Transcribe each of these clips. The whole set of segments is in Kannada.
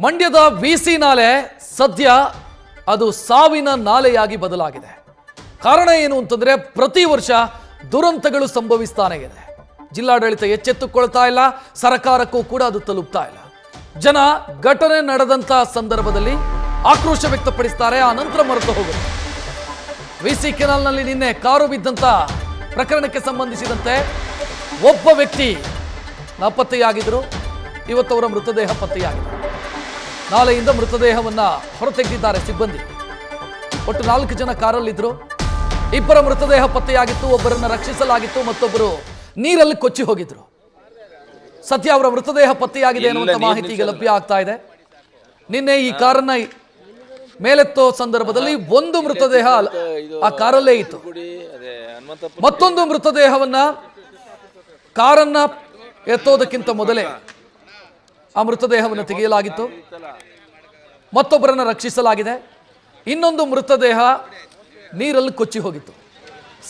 ಮಂಡ್ಯದ ವಿಸಿ ನಾಲೆ ಸದ್ಯ ಅದು ಸಾವಿನ ನಾಲೆಯಾಗಿ ಬದಲಾಗಿದೆ. ಕಾರಣ ಏನು ಅಂತಂದ್ರೆ ಪ್ರತಿ ವರ್ಷ ದುರಂತಗಳು ಸಂಭವಿಸ್ತಾನೆ ಇದೆ. ಜಿಲ್ಲಾಡಳಿತ ಎಚ್ಚೆತ್ತುಕೊಳ್ತಾ ಇಲ್ಲ, ಸರ್ಕಾರಕ್ಕೂ ಕೂಡ ಅದು ತಲುಪ್ತಾ ಇಲ್ಲ. ಜನ ಘಟನೆ ನಡೆದಂತ ಸಂದರ್ಭದಲ್ಲಿ ಆಕ್ರೋಶ ವ್ಯಕ್ತಪಡಿಸ್ತಾರೆ, ಆ ನಂತರ ಮರೆತು ಹೋಗುತ್ತೆ. ವಿಸಿ ಕೆನಾಲ್ನಲ್ಲಿ ನಿನ್ನೆ ಕಾರು ಬಿದ್ದಂತ ಪ್ರಕರಣಕ್ಕೆ ಸಂಬಂಧಿಸಿದಂತೆ ಒಬ್ಬ ವ್ಯಕ್ತಿ ನಾಪತ್ತೆಯಾಗಿದ್ರು. ಇವತ್ತವರ ಮೃತದೇಹ ಪತ್ತೆಯಾಗಿದೆ. ನಾಲೆಯಿಂದ ಮೃತದೇಹವನ್ನ ಹೊರತೆಗೆದಿದ್ದಾರೆ ಸಿಬ್ಬಂದಿ. ಒಟ್ಟು 4 ಜನ ಕಾರಲ್ಲಿದ್ರು. 2 ಮೃತದೇಹ ಪತ್ತೆಯಾಗಿತ್ತು, ಒಬ್ಬರನ್ನ ರಕ್ಷಿಸಲಾಗಿತ್ತು, ಮತ್ತೊಬ್ಬರು ನೀರಲ್ಲಿ ಕೊಚ್ಚಿ ಹೋಗಿದ್ರು. ಸದ್ಯ ಅವರ ಮೃತದೇಹ ಪತ್ತೆಯಾಗಿದೆ ಅನ್ನುವಂಥ ಮಾಹಿತಿ ಈಗ ಲಭ್ಯ ಆಗ್ತಾ ಇದೆ. ನಿನ್ನೆ ಈ ಕಾರನ್ನ ಮೇಲೆತ್ತೋ ಸಂದರ್ಭದಲ್ಲಿ ಒಂದು ಮೃತದೇಹ ಆ ಕಾರಲ್ಲೇ ಇತ್ತು. ಮತ್ತೊಂದು ಮೃತದೇಹವನ್ನ ಕಾರನ್ನ ಎತ್ತೋದಕ್ಕಿಂತ ಮೊದಲೇ ಆ ಮೃತದೇಹವನ್ನು ತೆಗೆಯಲಾಗಿತ್ತು. ಮತ್ತೊಬ್ಬರನ್ನು ರಕ್ಷಿಸಲಾಗಿದೆ. ಇನ್ನೊಂದು ಮೃತದೇಹ ನೀರಲ್ಲಿ ಕೊಚ್ಚಿ ಹೋಗಿತ್ತು.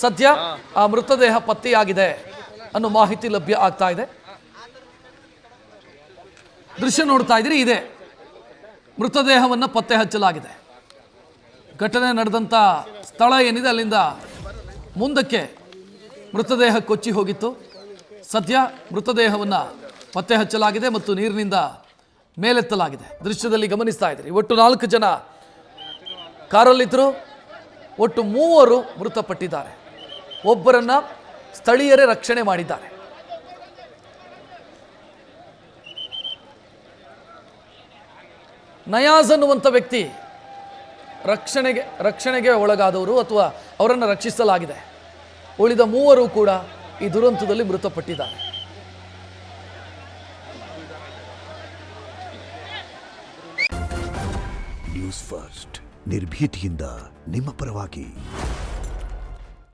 ಸದ್ಯ ಆ ಮೃತದೇಹ ಪತ್ತೆಯಾಗಿದೆ ಅನ್ನೋ ಮಾಹಿತಿ ಲಭ್ಯ ಆಗ್ತಾ ಇದೆ. ದೃಶ್ಯ ನೋಡ್ತಾ ಇದ್ದೀರಿ, ಇದೆ ಮೃತದೇಹವನ್ನು ಪತ್ತೆ ಹಚ್ಚಲಾಗಿದೆ. ಘಟನೆ ನಡೆದಂಥ ಸ್ಥಳ ಏನಿದೆ ಅಲ್ಲಿಂದ ಮುಂದಕ್ಕೆ ಮೃತದೇಹ ಕೊಚ್ಚಿ ಹೋಗಿತ್ತು. ಸದ್ಯ ಮೃತದೇಹವನ್ನು ಪತ್ತೆ ಹಚ್ಚಲಾಗಿದೆ ಮತ್ತು ನೀರಿನಿಂದ ಮೇಲೆತ್ತಲಾಗಿದೆ. ದೃಶ್ಯದಲ್ಲಿ ಗಮನಿಸ್ತಾ ಇದ್ದೀರಿ. ಒಟ್ಟು 4 ಜನ ಕಾರಲ್ಲಿದ್ದರು. ಒಟ್ಟು 3 ಮೃತಪಟ್ಟಿದ್ದಾರೆ. ಒಬ್ಬರನ್ನ ಸ್ಥಳೀಯರೇ ರಕ್ಷಣೆ ಮಾಡಿದ್ದಾರೆ. ನಯಾಜ್ ಅನ್ನುವಂಥ ವ್ಯಕ್ತಿ ರಕ್ಷಣೆಗೆ ಒಳಗಾದವರು ಅಥವಾ ಅವರನ್ನು ರಕ್ಷಿಸಲಾಗಿದೆ. ಉಳಿದ 3 ಕೂಡ ಈ ದುರಂತದಲ್ಲಿ ಮೃತಪಟ್ಟಿದ್ದಾರೆ. ನ್ಯೂಸ್ ಫಸ್ಟ್ ನಿರ್ಭೀತಿಯಿಂದ ನಿಮ್ಮ ಪರವಾಗಿ.